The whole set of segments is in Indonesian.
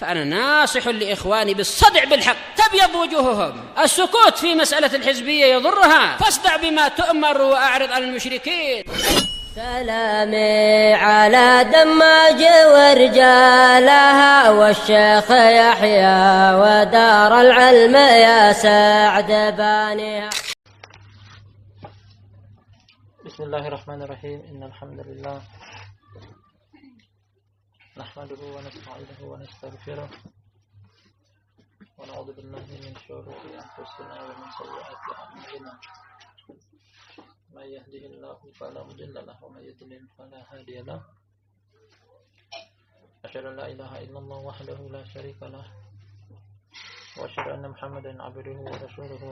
فأنا ناصح لإخواني بالصدع بالحق تبيض وجوههم. السكوت في مسألة الحزبية يضرها، فاصدع بما تؤمر وأعرض عن المشركين. سلامي على دماج ورجالها والشيخ يحيى ودار العلم يا سعد بانيها. بسم الله الرحمن الرحيم. إن الحمد لله نحمده ونستعينه ونستغفره ونعوذ بالله من شرور أنفسنا ومن سيئات أعمالنا. من يهده الله فلا مضل له ومن يضلل فلا هادي له. أشهد أن لا إله إلا الله وحده لا شريك له وأشهد أن محمدا عبده ورسوله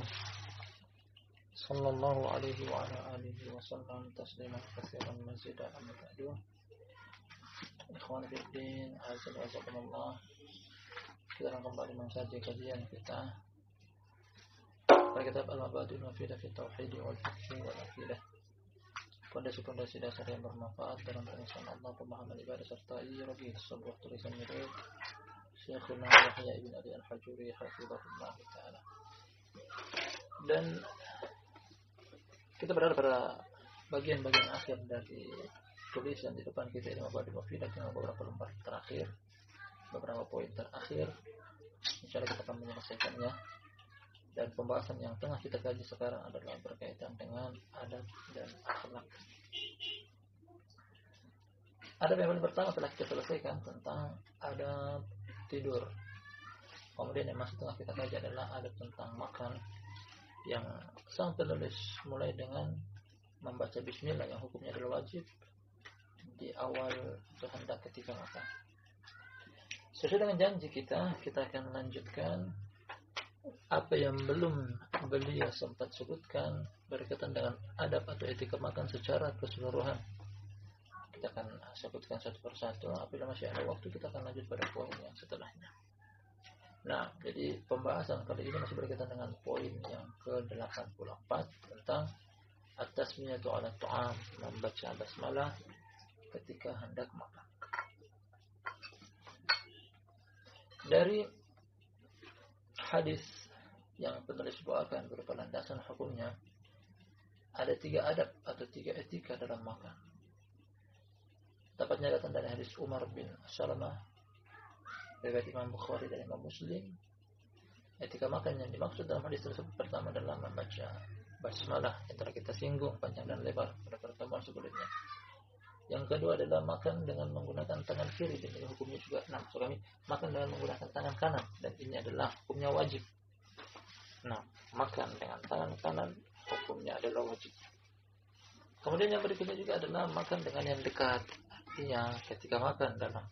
صلى الله عليه وعلى آله وسلم تسليما كثيرا مزيدا. أما بعد، ikhwan fillah, azza wa jalla, kita akan kembali mengkaji kajian kita pada kitab Al-Mabadi'ul Mufidah fi Tauhid wal Fiqh wal Aqidah. Pondasi-pondasi dasar yang bermanfaat dalam pengesahan Allah, pemahaman ibadah serta ideologi. Sebuah tulisan milik Syekhuna Yahya ibn Ali Al-Hajuri hafizahullah taala. Dan kita berada pada bagian-bagian akhir dari tulisan di depan kita ini, Mabadi'ul Mufidah, dengan beberapa lembar terakhir, beberapa poin terakhir. Insyaallah kita akan menyelesaikannya. Dan pembahasan yang tengah kita kaji sekarang adalah berkaitan dengan adab dan akhlak. Adab yang paling pertama telah kita selesaikan tentang adab tidur. Kemudian yang masih tengah kita kaji adalah adab tentang makan, yang sang penulis mulai dengan membaca bismillah yang hukumnya adalah wajib di awal kehendak ketika makan. Sesuai dengan janji kita akan melanjutkan apa yang belum beliau sempat sebutkan berkaitan dengan adab atau etika makan secara keseluruhan. Kita akan sebutkan satu persatu. Apabila masih ada waktu, kita akan lanjut pada poin yang setelahnya. Nah, jadi pembahasan kali ini masih berkaitan dengan poin yang ke-84 tentang at-tasmiyatu 'ala ta'am, membaca basmalah ketika hendak makan. Dari hadis yang penulis bawakan berupa landasan hukumnya, ada 3 adab atau 3 etika dalam makan. Dapatnya datang dari hadis Umar bin Salamah, riwayat Imam Bukhari dan Imam Muslim. Etika makan yang dimaksud dalam hadis tersebut pertama adalah membaca basmalah yang telah kita singgung panjang dan lebar pada pertemuan sebelumnya. Yang kedua adalah makan dengan menggunakan tangan kiri, dan ini hukumnya juga makan dengan menggunakan tangan kanan, dan ini adalah hukumnya wajib. Nah, makan dengan tangan kanan hukumnya adalah wajib. Kemudian yang berikutnya juga adalah makan dengan yang dekat, artinya ketika makan dalam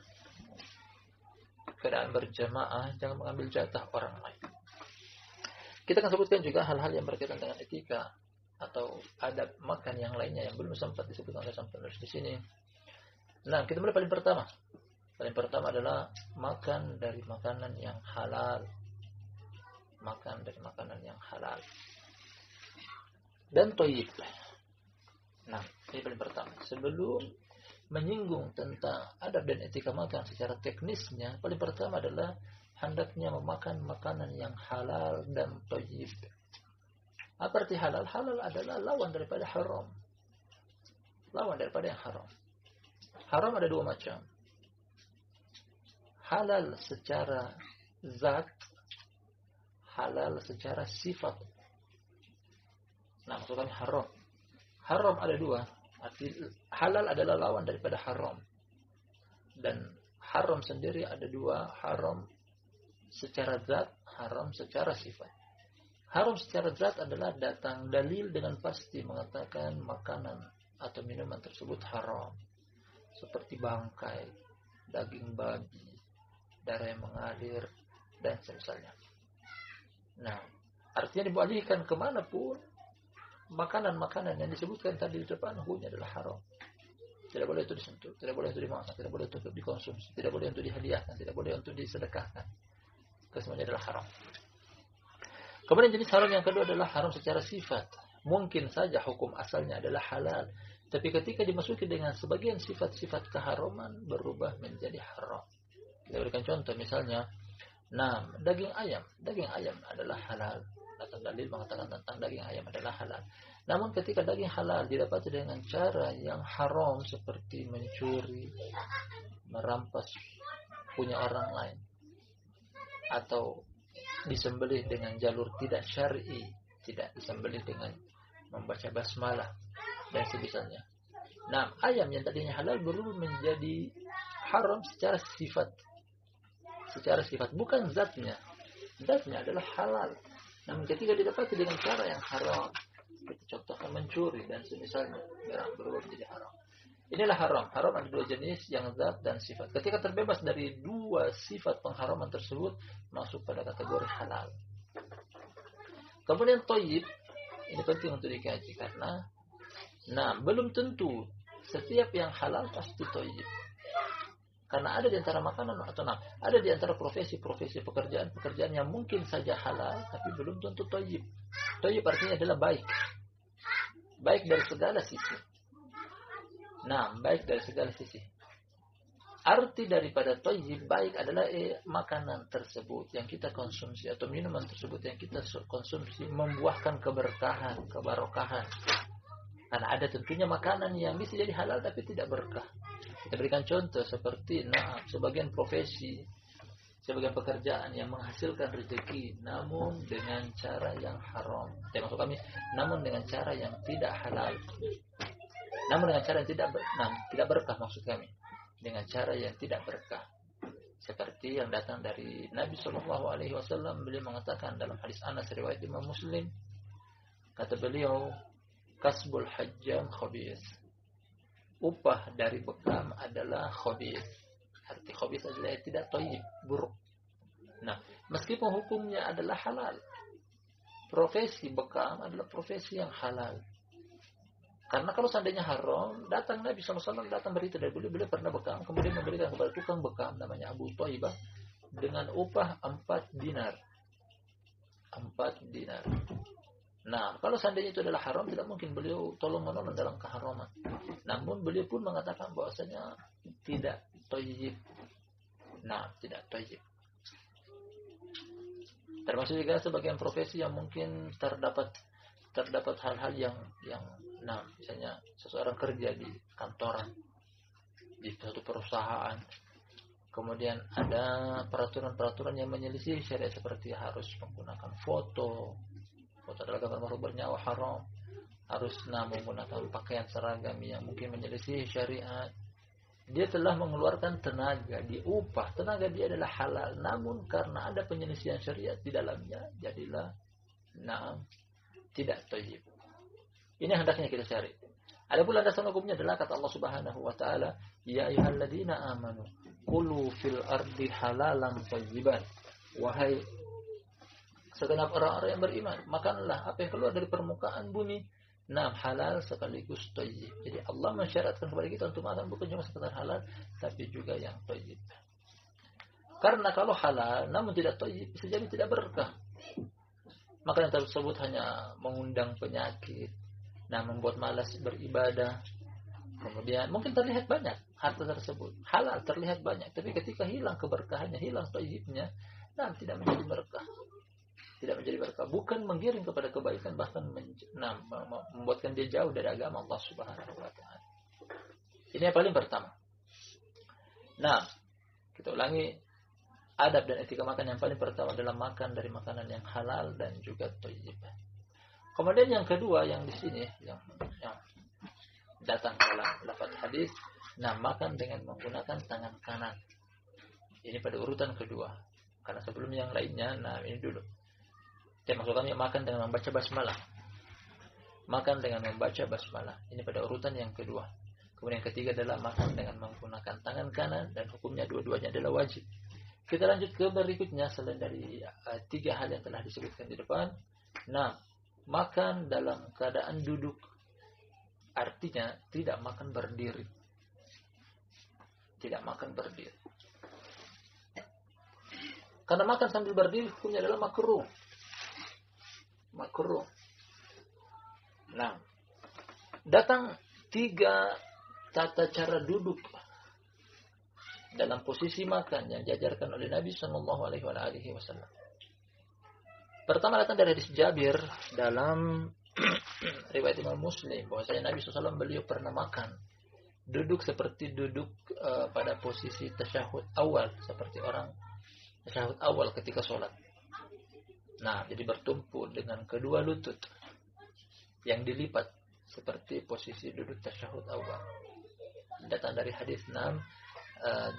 keadaan berjamaah jangan mengambil jatah orang lain. Kita akan sebutkan juga hal-hal yang berkaitan dengan etika atau adab makan yang lainnya yang belum sempat disebutkan oleh sang penulis di sini. Nah, kita mulai paling pertama. Paling pertama adalah makan dari makanan yang halal. Makan dari makanan yang halal dan thayyib. Nah, ini paling pertama. Sebelum menyinggung tentang adab dan etika makan secara teknisnya, paling pertama adalah hendaknya memakan makanan yang halal dan thayyib. Apa arti halal? Halal adalah lawan daripada haram. Lawan daripada yang haram. Haram ada 2 macam. Halal secara zat, halal secara sifat. Nah, maksudnya haram. Haram ada 2. Arti halal adalah lawan daripada haram. Dan haram sendiri ada 2, haram secara zat, haram secara sifat. Haram secara zat adalah datang dalil dengan pasti mengatakan makanan atau minuman tersebut haram, seperti bangkai, daging babi, darah yang mengalir, dan semisalnya. Nah, artinya dialihkan kemanapun makanan-makanan yang disebutkan tadi di depan, hukumnya adalah haram. Tidak boleh itu disentuh, tidak boleh itu dimakan, tidak boleh itu dikonsumsi, tidak boleh untuk dihadiahkan, tidak boleh untuk disedekahkan. Kesemuanya adalah haram. Kemudian jenis haram yang kedua adalah haram secara sifat. Mungkin saja hukum asalnya adalah halal, tapi ketika dimasuki dengan sebagian sifat-sifat keharaman berubah menjadi haram. Kita berikan contoh misalnya, nah, daging ayam adalah halal. Datang dalil mengatakan tentang daging ayam adalah halal. Namun ketika daging halal didapati dengan cara yang haram seperti mencuri, merampas punya orang lain, atau disembelih dengan jalur tidak syar'i, tidak disembelih dengan membaca basmalah dan sebagainya. Nah, ayam yang tadinya halal berubah menjadi haram secara sifat. Secara sifat, bukan zatnya. Zatnya adalah halal. Namun ketika didapati dengan cara yang haram, kita contohkan mencuri dan semisalnya, berubah menjadi haram. Inilah haram. Haram ada dua jenis, yang zat dan sifat. Ketika terbebas dari dua sifat pengharaman tersebut, masuk pada kategori halal. Kemudian thayyib, ini penting untuk dikaji karena, nah, belum tentu setiap yang halal pasti thayyib. Karena ada di antara makanan atau ada di antara profesi-profesi pekerjaan yang mungkin saja halal tapi belum tentu thayyib. Thayyib artinya adalah baik. Baik dari segala sisi. Nah, baik dari segala sisi. Arti daripada thayyib baik adalah makanan tersebut yang kita konsumsi atau minuman tersebut yang kita konsumsi membuahkan keberkahan, kebarokahan. Karena ada tentunya makanan yang bisa jadi halal tapi tidak berkah. Kita berikan contoh seperti sebagian profesi, sebagian pekerjaan yang menghasilkan rezeki namun dengan cara yang haram. Maksud kami, namun dengan cara yang tidak halal. Namun dengan cara yang tidak berkah maksud kami. Dengan cara yang tidak berkah. Seperti yang datang dari Nabi SAW, beliau mengatakan dalam hadis Anas riwayat Imam Muslim, kata beliau, kasbul hajjam khabith. Upah dari bekam adalah khabith. Arti khabith adalah tidak thayyib, buruk. Nah, meskipun hukumnya adalah halal, profesi bekam adalah profesi yang halal. Karena kalau seandainya haram, datang Nabi SAW datang berita dari beliau pernah bekam, kemudian memberikan kepada tukang bekam namanya Abu Thaibah dengan upah 4 dinar. 4 dinar. Nah, kalau seandainya itu adalah haram, tidak mungkin beliau tolong menolong dalam keharaman. Namun beliau pun mengatakan bahwasanya tidak thayyib. Nah, tidak thayyib. Termasuk juga sebagian profesi yang mungkin terdapat hal-hal yang misalnya seseorang kerja di kantoran, di suatu perusahaan, kemudian ada peraturan-peraturan yang menyelisih syariat seperti harus menggunakan foto adalah gambar makhluk bernyawa haram, harus menggunakan pakaian seragam yang mungkin menyelisih syariat. Dia telah mengeluarkan tenaga, diupah, tenaga dia adalah halal, namun karena ada penyelisihan syariat di dalamnya, jadilah tidak thayyib. Ini hendaknya kita cari. Ada pula dasar hukumnya adalah kata Allah Subhanahu wa taala, ya ayyuhalladzina amanu kulu fil ardi halalan thayyiban. Wahai segenap orang-orang yang beriman, makanlah apa yang keluar dari permukaan bumi, halal sekaligus thayyib. Jadi Allah mensyaratkan kepada kita untuk makan bukan cuma sekedar halal, tapi juga yang thayyib. Karena kalau halal namun tidak thayyib, bisa jadi tidak berkah. Makanan tersebut hanya mengundang penyakit, membuat malas beribadah. Kemudian mungkin terlihat banyak harta tersebut, halal terlihat banyak, tapi ketika hilang keberkahannya, hilang thayyibnya, tidak menjadi berkah. Tidak menjadi berkah, bukan menggiring kepada kebaikan, bahkan membuatkan dia jauh dari agama Allah Subhanahu wa taala. Ini yang paling pertama. Kita ulangi, adab dan etika makan yang paling pertama adalah makan dari makanan yang halal dan juga thayyib. Kemudian yang kedua yang di sini yang datang dalam lafaz hadis, makan dengan menggunakan tangan kanan. Ini pada urutan kedua. Karena sebelum yang lainnya, ini dulu. Maksud kami makan dengan membaca basmalah. Makan dengan membaca basmalah. Ini pada urutan yang kedua. Kemudian yang ketiga adalah makan dengan menggunakan tangan kanan, dan hukumnya dua-duanya adalah wajib. Kita lanjut ke berikutnya selain dari 3 hal yang telah disebutkan di depan. Makan dalam keadaan duduk. Artinya tidak makan berdiri. Tidak makan berdiri. Karena makan sambil berdiri hukumnya adalah makruh. Makruh. Datang 3 tata cara duduk dalam posisi makan yang diajarkan oleh Nabi Shallallahu Alaihi Wasallam. Pertama datang dari hadis Jabir dalam riwayat Imam Muslim bahwasanya Nabi SAW beliau pernah makan duduk seperti duduk pada posisi tasyahud awal, seperti orang tasyahud awal ketika sholat. Nah, jadi bertumpu dengan kedua lutut yang dilipat seperti posisi duduk tasyahud awal. Datang dari hadis 6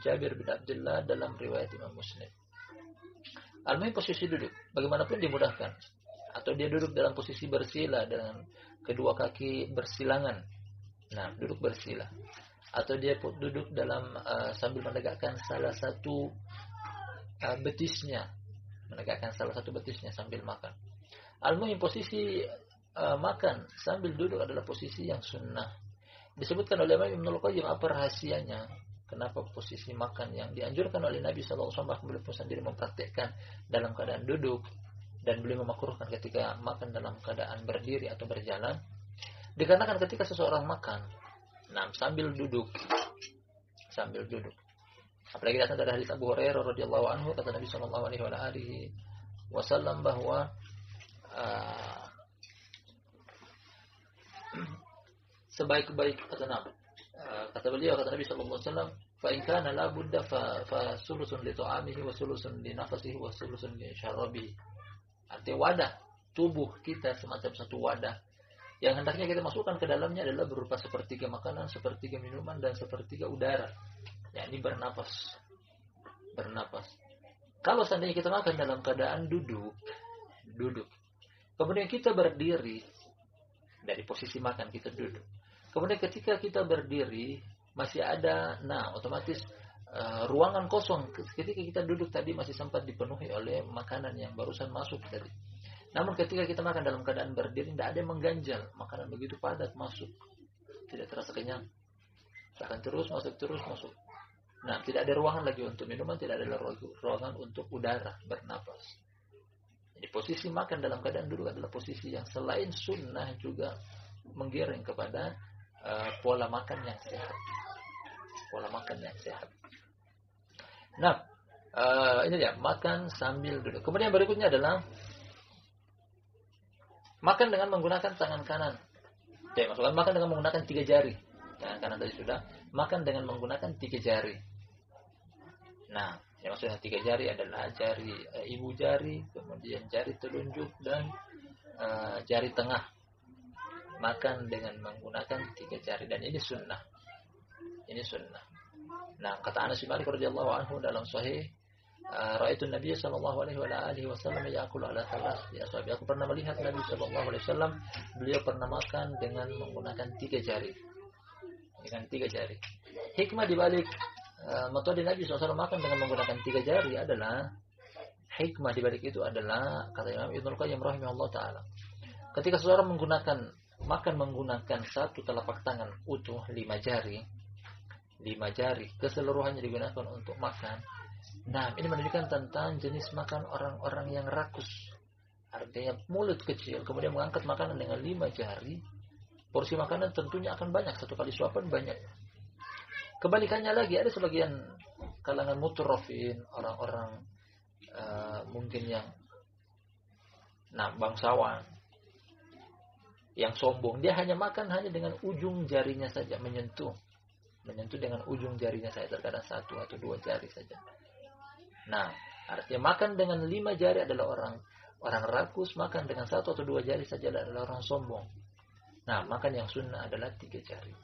Jabir bin Abdullah dalam riwayat Imam Muslim. Al-muhim posisi duduk bagaimanapun dimudahkan, atau dia duduk dalam posisi bersila dengan kedua kaki bersilangan. Nah, duduk bersila. Atau dia duduk dalam sambil menegakkan salah satu betisnya, menegakkan salah satu betisnya sambil makan. Al-muhim posisi makan sambil duduk adalah posisi yang sunnah. Disebutkan oleh Imam Ibnul Qayyim apa rahasianya, kenapa posisi makan yang dianjurkan oleh Nabi SAW beliau pun sendiri mempraktikkan dalam keadaan duduk, dan beliau memakruhkan ketika makan dalam keadaan berdiri atau berjalan. Dikarenakan ketika seseorang makan, nah, sambil duduk, apalagi datang dari hadits Abu Hurairah radhiyallahu anhu, kata Nabi sallallahu alaihi wasallam bahwa sebaik-baik kata beliau, kata Nabi sallallahu alaihi wasallam, fa in kana la budda fa sulusun li ta'amihi wa sulusun li nafasihi wa sulusun li syarabihi. Artinya wadah tubuh kita semacam satu wadah yang hendaknya kita masukkan ke dalamnya adalah berupa sepertiga makanan, sepertiga minuman, dan sepertiga udara. Yakni bernapas. Kalau seandainya kita makan dalam keadaan duduk, kemudian kita berdiri, dari posisi makan kita duduk, kemudian ketika kita berdiri masih ada, nah otomatis ruangan kosong ketika kita duduk tadi masih sempat dipenuhi oleh makanan yang barusan masuk tadi. Namun ketika kita makan dalam keadaan berdiri, tidak ada yang mengganjal, makanan begitu padat masuk, tidak terasa kenyang, akan terus masuk. Nah, tidak ada ruangan lagi untuk minuman, tidak ada ruangan untuk udara bernapas. Jadi posisi makan dalam keadaan duduk adalah posisi yang selain sunnah juga menggiring kepada pola makan yang sehat. Nah, ini dia makan sambil duduk. Kemudian berikutnya adalah makan dengan menggunakan tangan kanan. Oke, maksudnya makan dengan menggunakan 3 jari. Tangan kanan tadi sudah. Makan dengan menggunakan 3 jari. Nah, yang maksudnya 3 jari adalah jari ibu jari, kemudian jari telunjuk, dan jari tengah. Makan dengan menggunakan 3 jari, dan ini sunnah. Nah, kata Anas bin Malik radhiyallahu anhu dalam Sahih, ra'aitu Nabi sallallahu alaihi wasallam ya'kulu ala thalas. Ya sahabat, aku pernah melihat Nabi sallallahu alaihi wasallam beliau pernah makan dengan menggunakan 3 jari. Hikmah di balik metode Nabi SAW makan dengan menggunakan 3 jari adalah, hikmah di balik itu adalah, kata Imam Ibnul Qayyim rahimahullah taala, ketika seseorang makan menggunakan satu telapak tangan utuh 5 jari keseluruhannya digunakan untuk makan. Nah, ini menunjukkan tentang jenis makan orang-orang yang rakus. Artinya mulut kecil, kemudian mengangkat makanan dengan 5 jari. Porsi makanan tentunya akan banyak, satu kali suapan banyak. Kebalikannya lagi, ada sebagian kalangan mutrafin, orang-orang mungkin yang bangsawan, yang sombong, dia hanya makan hanya dengan ujung jarinya saja, menyentuh dengan ujung jarinya saja, terkadang 1 atau 2 jari saja. Nah, artinya makan dengan 5 jari adalah orang rakus, makan dengan 1 atau 2 jari saja adalah orang sombong. Nah, makan yang sunnah adalah 3 jari.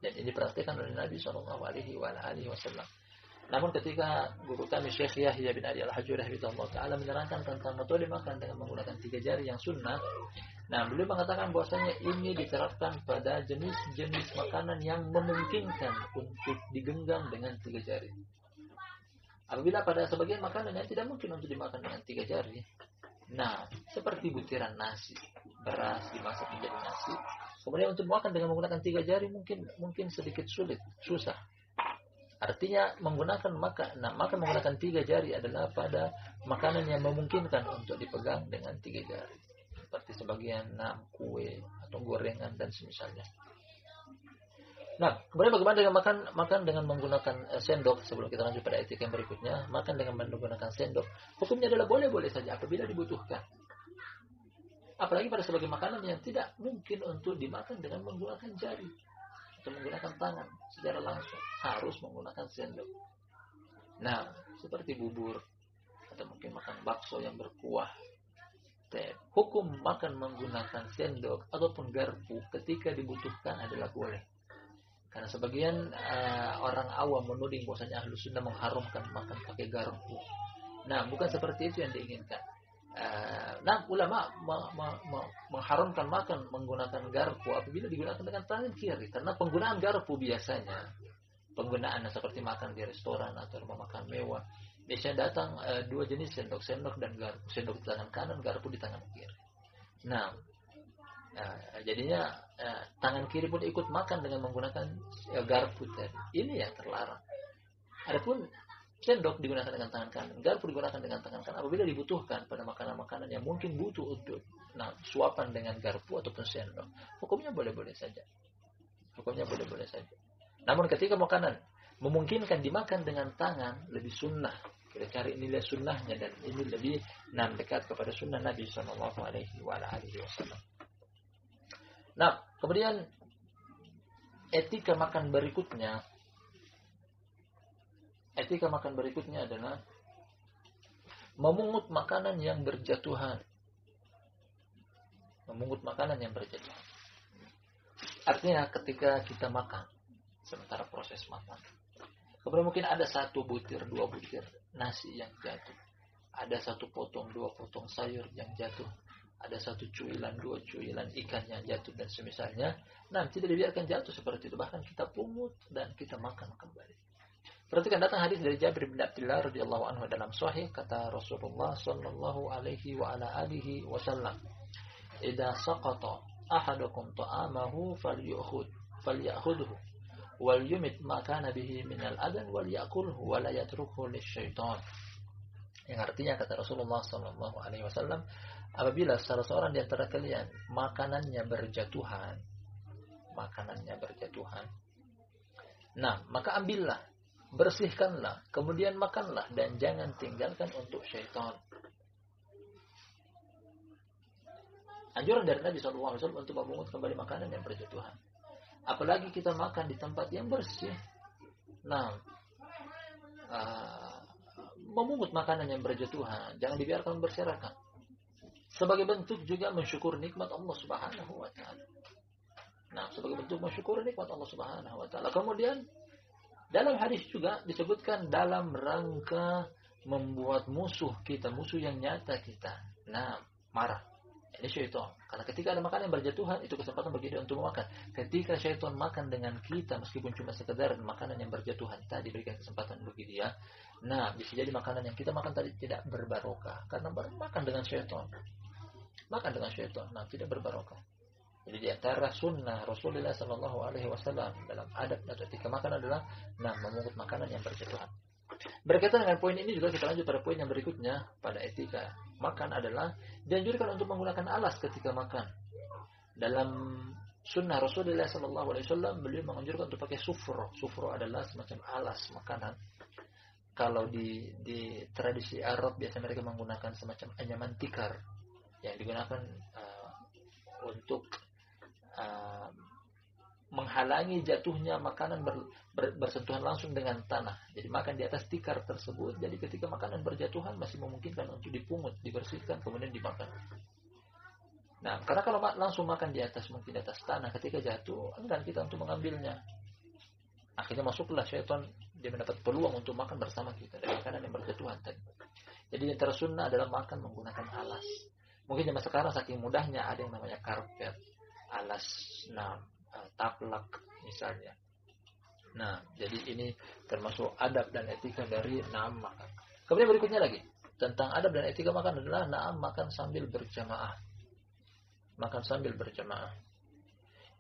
Dan ini dipraktikkan oleh Nabi SAW. Namun ketika guru kami Syekh Yahya bin Ali Al-Hajuri rahimahullah taala menerangkan tentang metode makan dengan menggunakan 3 jari yang sunnah, nah beliau mengatakan bahwasanya ini diterapkan pada jenis-jenis makanan yang memungkinkan untuk digenggam dengan 3 jari. Apabila pada sebagian makanan yang tidak mungkin untuk dimakan dengan 3 jari, nah seperti butiran nasi, beras dimasak menjadi nasi, kemudian untuk makan dengan menggunakan 3 jari mungkin sedikit susah. Artinya makan menggunakan 3 jari adalah pada makanan yang memungkinkan untuk dipegang dengan 3 jari. Seperti sebagian kue atau gorengan dan semisalnya. Nah, kemudian bagaimana dengan makan dengan menggunakan sendok? Sebelum kita lanjut pada etika yang berikutnya, makan dengan menggunakan sendok, hukumnya adalah boleh-boleh saja apabila dibutuhkan. Apalagi pada sebagai makanan yang tidak mungkin untuk dimakan dengan menggunakan jari atau menggunakan tangan secara langsung, harus menggunakan sendok. Nah, seperti bubur atau mungkin makan bakso yang berkuah. Hukum makan menggunakan sendok ataupun garpu ketika dibutuhkan adalah boleh. Karena sebagian orang awam menuding bahwasanya Ahlus Sunnah mengharamkan makan pakai garpu. Nah, bukan seperti itu yang diinginkan. Ulama mengharamkan makan menggunakan garpu apabila digunakan dengan tangan kiri. Karena penggunaan garpu biasanya, penggunaannya seperti makan di restoran atau rumah makan mewah, biasanya datang dua jenis sendok dan garpu. Sendok di tangan kanan, garpu di tangan kiri. Nah, jadinya tangan kiri pun ikut makan dengan menggunakan garpu tadi. Ini yang terlarang. Adapun sendok digunakan dengan tangan kanan, garpu digunakan dengan tangan kanan apabila dibutuhkan pada makanan-makanan yang mungkin butuh untuk suapan dengan garpu ataupun sendok. Hukumnya boleh-boleh saja. Namun ketika makanan memungkinkan dimakan dengan tangan, lebih sunnah. Kita cari nilai sunnahnya, dan ini lebih dekat kepada sunnah Nabi Sallallahu Alaihi Wasallam. Nah, kemudian etika makan berikutnya adalah memungut makanan yang berjatuhan. Artinya ketika kita makan, sementara proses makan, kemudian mungkin ada 1 butir, 2 butir nasi yang jatuh, ada 1 potong, 2 potong sayur yang jatuh, ada 1 cuilan, 2 cuilan ikan yang jatuh dan semisalnya. Nah, tidak dibiarkan jatuh seperti itu, bahkan kita pungut dan kita makan kembali. Perhatikan, datang hadis dari Jabir bin Abdullah radhiyallahu anhu dalam sahih, kata Rasulullah sallallahu alaihi wa ala alihi wasallam, "Idza saqata ahadukum ta'amahu falya'khudhu wal yumit ma kana bihi minal adan wal ya'kulhu wa la yatrukhu lisyaitan." Yang artinya, kata Rasulullah sallallahu alaihi wasallam, apabila salah seorang di antara kalian makanannya berjatuhan, nah, maka ambillah, bersihkanlah, kemudian makanlah, dan jangan tinggalkan untuk syaitan. Anjuran dari Nabi SAW untuk memungut kembali makanan yang berjatuhan. Apalagi kita makan di tempat yang bersih. Nah, memungut makanan yang berjatuhan, jangan dibiarkan berserakan. Sebagai bentuk juga mensyukur nikmat Allah Subhanahu wa taala. Nah, sebagai bentuk mensyukur nikmat Allah Subhanahu wa taala. Kemudian dalam hadis juga disebutkan dalam rangka membuat musuh kita, musuh yang nyata kita, marah. Ini syaitan. Karena ketika ada makanan yang berjatuhan, itu kesempatan bagi dia untuk memakan. Ketika syaitan makan dengan kita, meskipun cuma sekedar makanan yang berjatuhan, tadi berikan kesempatan bagi dia. Nah, bisa jadi makanan yang kita makan tadi tidak berbarokah, karena makan dengan syaitan. Nah, tidak berbarokah. Jadi di antara sunnah Rasulullah Sallallahu Alaihi Wasallam dalam adab atau etika makan adalah memungut makanan yang berjatuhan. Berkaitan dengan poin ini juga kita lanjut pada poin yang berikutnya pada etika makan adalah dianjurkan untuk menggunakan alas ketika makan. Dalam sunnah Rasulullah Sallallahu Alaihi Wasallam beliau menganjurkan untuk pakai sufro. Sufro adalah semacam alas makanan. Kalau di tradisi Arab biasanya mereka menggunakan semacam anyaman tikar yang digunakan untuk menghalangi jatuhnya makanan bersentuhan langsung dengan tanah. Jadi makan di atas tikar tersebut. Jadi ketika makanan berjatuhan masih memungkinkan untuk dipungut, dibersihkan, kemudian dimakan. Nah, karena kalau langsung makan di atas, mungkin di atas tanah, ketika jatuh, enggan kita untuk mengambilnya. Akhirnya masuklah syaitan, dia mendapat peluang untuk makan bersama kita dari makanan yang berjatuhan tadi. Jadi yang tersunnah adalah makan menggunakan alas. Mungkin zaman sekarang saking mudahnya ada yang namanya karpet, alas, taplak misalnya. Nah, jadi ini termasuk adab dan etika dari makan. Kemudian berikutnya lagi tentang adab dan etika makan adalah makan sambil berjamaah.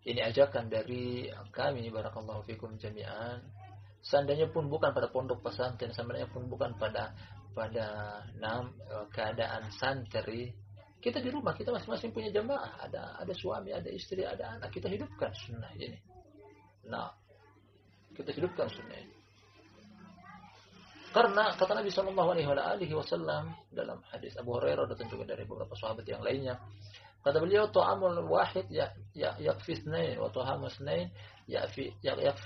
Ini ajakan dari kami, barakallahu fikum jami'an. Seandainya pun bukan pada pondok pesantren, seandainya pun bukan pada keadaan santri, kita di rumah, kita masing-masing punya jamaah, ada suami, ada istri, ada anak, kita hidupkan sunnah ini. Nah, Kita hidupkan sunnah ini. Karena kata Nabi SAW dalam hadis Abu Hurairah dan juga dari beberapa sahabat yang lainnya, kata beliau, ta'amul wahid yakfi itsnain wa ta'amul itsnain yakfi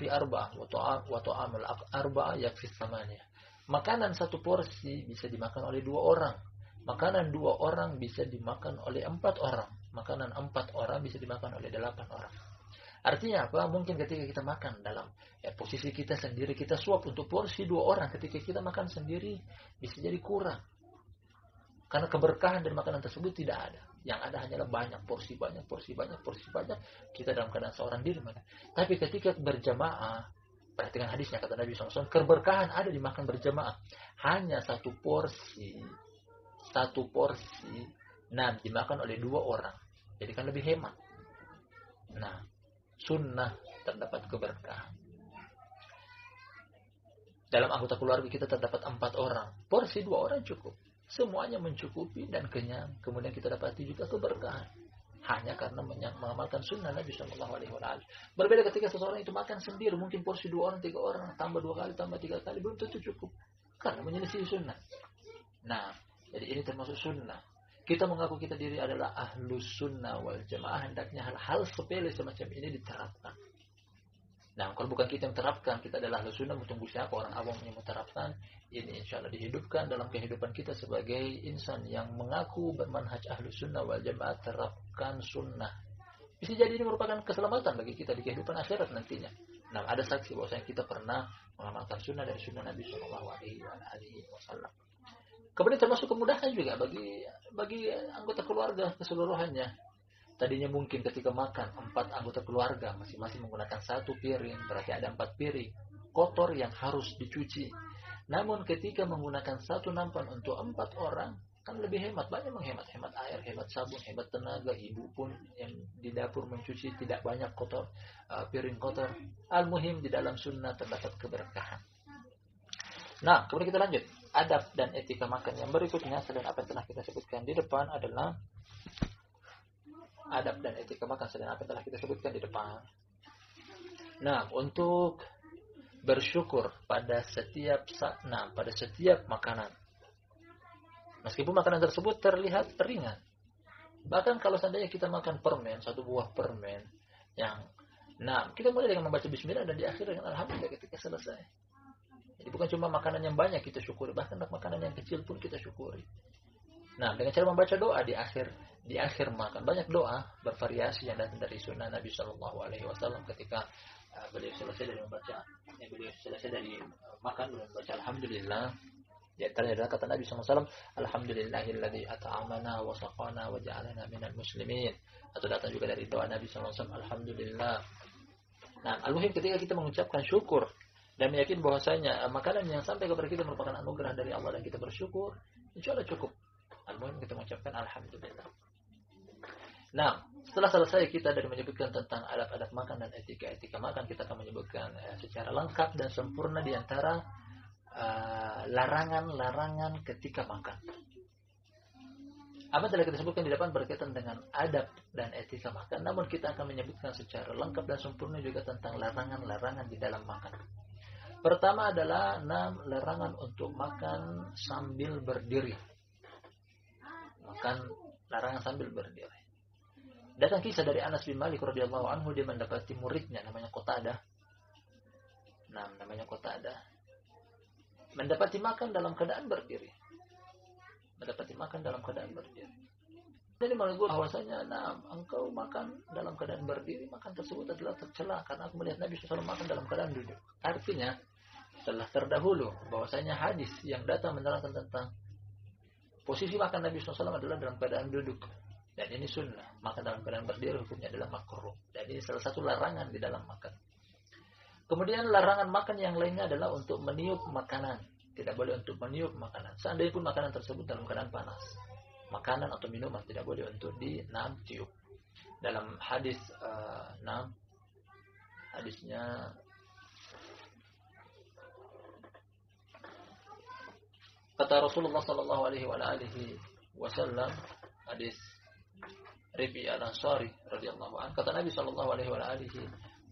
arba'ah wa ta'amul arba'ah yakfi tsamaniyah. Makanan satu porsi bisa dimakan oleh 2 orang. Makanan 2 orang bisa dimakan oleh 4 orang. Makanan 4 orang bisa dimakan oleh 8 orang. Artinya apa? Mungkin ketika kita makan dalam posisi kita sendiri, kita suap untuk porsi 2 orang. Ketika kita makan sendiri, bisa jadi kurang. Karena keberkahan dari makanan tersebut tidak ada. Yang ada hanyalah banyak, porsi banyak. Kita dalam keadaan seorang diri. Tapi ketika berjamaah, perhatikan hadisnya, kata Nabi SAW, keberkahan ada di makan berjamaah. Hanya satu porsi, dimakan oleh 2 orang. Jadi kan lebih hemat. Nah, sunnah terdapat keberkahan. Dalam anggota keluarga kita terdapat 4 orang. Porsi 2 orang cukup. Semuanya mencukupi dan kenyang. Kemudian kita dapati juga keberkahan. Hanya karena mengamalkan sunnah Nabi SAW. Berbeda ketika seseorang itu makan sendiri. Mungkin porsi 2 orang, 3 orang. Tambah 2 kali, tambah 3 kali. Belum tentu cukup. Karena menyelisih sunnah. Nah, jadi ini termasuk sunnah. Kita mengaku kita diri adalah ahlus sunnah wal jamaah. Hendaknya hal-hal sepele semacam ini diterapkan. Nah, kalau bukan kita yang terapkan, kita adalah ahlus sunnah, tunggu siapa orang awam yang menerapkan. Ini insya Allah dihidupkan dalam kehidupan kita sebagai insan yang mengaku bermanhaj ahlus sunnah wal jamaah, terapkan sunnah. Bisa jadi ini merupakan keselamatan bagi kita di kehidupan akhirat nantinya. Nah, ada saksi bahwasanya kita pernah mengamalkan sunnah dari sunnah Nabi SAW. Kemudian termasuk kemudahan juga bagi anggota keluarga keseluruhannya. Tadinya mungkin ketika makan 4 anggota keluarga masing-masing menggunakan 1 piring, berarti ada 4 piring kotor yang harus dicuci. Namun ketika menggunakan 1 nampan untuk 4 orang, kan lebih hemat, banyak menghemat air, hemat sabun, hemat tenaga. Ibu pun yang di dapur mencuci tidak banyak kotor, piring kotor. Al-muhim di dalam sunnah terdapat keberkahan. Nah, kemudian kita lanjut. Adab dan etika makan yang berikutnya selain apa yang telah kita sebutkan di depan adalah adab dan etika makan selain apa yang telah kita sebutkan di depan. Nah, untuk bersyukur pada setiap makanan. Meskipun makanan tersebut terlihat ringan. Bahkan kalau seandainya kita makan permen, 1 buah permen yang kita mulai dengan membaca bismillah dan di akhir dengan alhamdulillah ketika selesai. Jadi bukan cuma makanan yang banyak kita syukuri, bahkan makanan yang kecil pun kita syukuri. Nah, dengan cara membaca doa di akhir makan. Banyak doa bervariasi yang datang dari sunnah Nabi SAW ketika beliau selesai dari makan, beliau membaca alhamdulillah. Di antaranya adalah kata Nabi SAW, alhamdulillahilladzi at'amana wa saqana wa ja'alana minal muslimin. Atau datang juga dari doa Nabi SAW, alhamdulillah. Nah, al-muhim ketika kita mengucapkan syukur dan meyakini bahwasanya makanan yang sampai kepada kita merupakan anugerah dari Allah dan kita bersyukur, insya Allah cukup. Al-muhim kita mengucapkan alhamdulillah. Nah, setelah selesai kita dari menyebutkan tentang adab-adab makan dan etika-etika makan, kita akan menyebutkan secara lengkap dan sempurna di antara larangan-larangan ketika makan. Apa yang telah kita sebutkan di depan berkaitan dengan adab dan etika makan, namun kita akan menyebutkan secara lengkap dan sempurna juga tentang larangan-larangan di dalam makan. Pertama adalah larangan untuk makan sambil berdiri. Larangan sambil berdiri. Datang kisah dari Anas bin Malik radhiyallahu anhu, dia mendapati muridnya namanya Qatadah. Mendapati makan dalam keadaan berdiri. Jadi menurut bahwasanya engkau makan dalam keadaan berdiri, makan tersebut adalah tercela karena aku melihat Nabi SAW makan dalam keadaan duduk. Artinya telah terdahulu bahwasanya hadis yang datang menerangkan tentang posisi makan Nabi SAW adalah dalam keadaan duduk. Dan ini sunnah. Makan dalam keadaan berdiri hukumnya adalah makruh. Dan ini salah satu larangan di dalam makan. Kemudian larangan makan yang lainnya adalah untuk meniup makanan. Tidak boleh untuk meniup makanan. Seandainya pun makanan tersebut dalam keadaan panas. Makanan atau minuman tidak boleh untuk ditiup. Dalam hadis hadisnya kata Rasulullah sallallahu alaihi wasallam, hadis Rabi' al-Ansari radhiyallahu anhu, kata Nabi sallallahu alaihi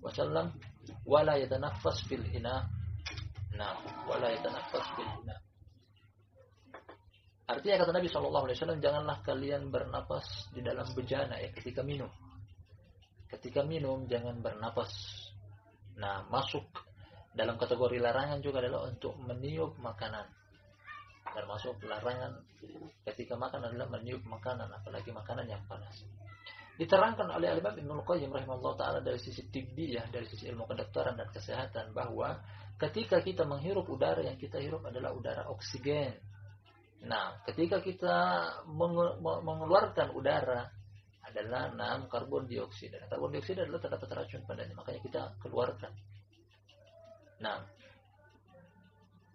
wasallam, wala yatanaffas fil ina. Nah, wala yatanaffas fil ina. Artinya kata Nabi SAW, janganlah kalian bernapas di dalam bejana ya ketika minum. Ketika minum jangan bernapas. Nah, masuk dalam kategori larangan juga adalah untuk meniup makanan. Termasuk larangan ketika makan adalah meniup makanan, apalagi makanan yang panas. Diterangkan oleh Imam Ibnul Qayyim rahimahullah taala dari sisi tibbiyah, dari sisi ilmu kedokteran dan kesehatan, bahwa ketika kita menghirup udara, yang kita hirup adalah udara oksigen. Nah, ketika kita mengeluarkan udara adalah karbon dioksida. Karbon dioksida adalah terdapat racun padanya, makanya kita keluarkan. Nah,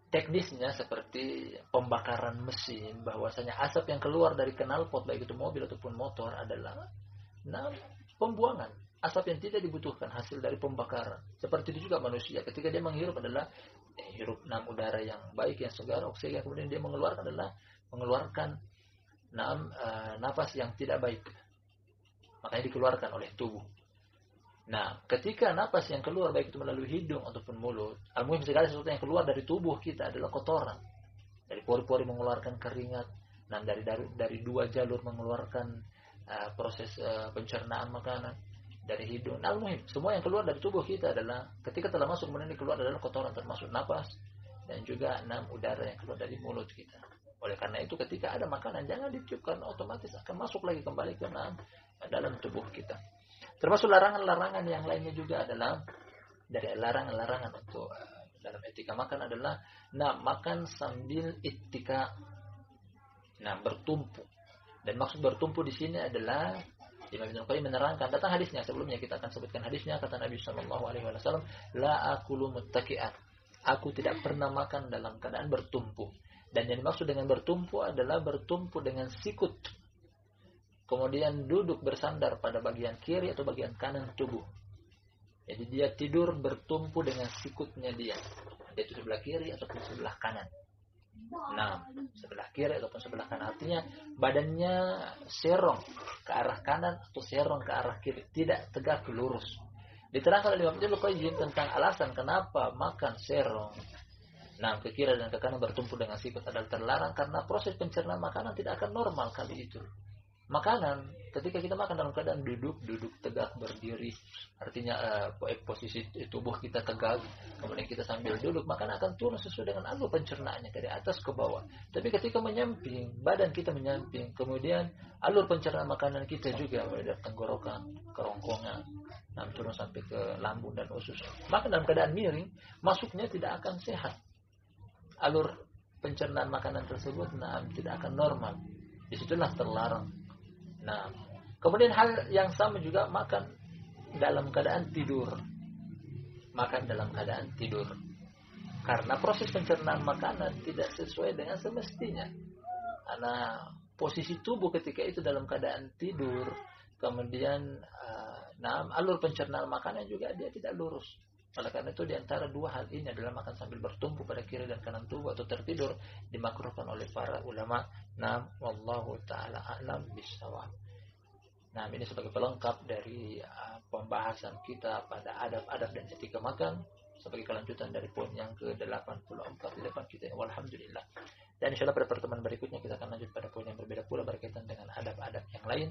teknisnya seperti pembakaran mesin, bahwasanya asap yang keluar dari knalpot baik itu mobil ataupun motor adalah pembuangan asap yang tidak dibutuhkan hasil dari pembakaran. Seperti itu juga manusia, ketika dia menghirup adalah hirup udara yang baik, yang segar, oksigen, kemudian dia mengeluarkan napas yang tidak baik, makanya dikeluarkan oleh tubuh. Nah, ketika napas yang keluar baik itu melalui hidung ataupun mulut, al-muhim segala sesuatu yang keluar dari tubuh kita adalah kotoran. Dari pori-pori mengeluarkan keringat, dan dari dua jalur mengeluarkan proses pencernaan makanan. Dari hidung, al-muhim semua yang keluar dari tubuh kita adalah ketika telah masuk kemudian keluar adalah kotoran, termasuk napas dan juga udara yang keluar dari mulut kita. Oleh karena itu ketika ada makanan jangan ditiup, karena otomatis akan masuk lagi kembali ke dalam tubuh kita. Termasuk larangan-larangan yang lainnya juga adalah dari larangan-larangan untuk dalam etika makan adalah makan sambil ittika, bertumpu. Dan maksud bertumpu di sini adalah Imam Ibnul Qayyim menerangkan, datang hadisnya sebelumnya, kita akan sebutkan hadisnya, kata Nabi SAW, la akulu muttaki'an, aku tidak pernah makan dalam keadaan bertumpu. Dan yang dimaksud dengan bertumpu adalah bertumpu dengan sikut, kemudian duduk bersandar pada bagian kiri atau bagian kanan tubuh. Jadi dia tidur bertumpu dengan sikutnya dia, yaitu sebelah kiri ataupun sebelah kanan. Sebelah kiri ataupun sebelah kanan, artinya badannya serong ke arah kanan atau serong ke arah kiri, tidak tegak lurus. Diterangkan oleh Imam Ibnul Qayyim tentang alasan kenapa makan serong ke kiri dan ke kanan bertumpu dengan sikut adalah terlarang, karena proses pencernaan makanan tidak akan normal kali itu. Makanan ketika kita makan dalam keadaan duduk tegak berdiri, artinya posisi tubuh kita tegak, kemudian kita sambil duduk, makanan akan turun sesuai dengan alur pencernaannya dari atas ke bawah. Tapi ketika menyamping, badan kita menyamping, kemudian alur pencernaan makanan kita juga dari tenggorokan, kerongkongan, turun sampai ke lambung dan usus. Maka dalam keadaan miring, masuknya tidak akan sehat. Alur pencernaan makanan tersebut tidak akan normal. Disitulah terlarang. Kemudian hal yang sama juga makan dalam keadaan tidur. Makan dalam keadaan tidur. Karena proses pencernaan makanan tidak sesuai dengan semestinya. Karena posisi tubuh ketika itu dalam keadaan tidur, kemudian alur pencernaan makanan juga dia tidak lurus. Oleh karena itu diantara dua hal ini adalah makan sambil bertumpu pada kiri dan kanan tubuh atau tertidur dimakruhkan oleh para ulama. Wallahu ta'ala a'lam bishawab. Ini sebagai pelengkap dari pembahasan kita pada adab-adab dan etika makan, sebagai kelanjutan dari poin yang ke-84 di depan kita. Walhamdulillah. Dan insyaallah pada pertemuan berikutnya kita akan lanjut pada poin yang berbeda pula berkaitan dengan adab-adab yang lain.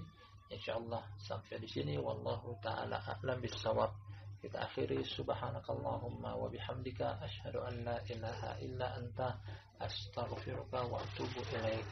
Insyaallah sampai di sini. Wallahu ta'ala a'lam bishawab. Kita akhiri, subhanakallahumma wa bihamdika asyhadu an la ilaha illa anta astaghfiruka wa atubu ilaik.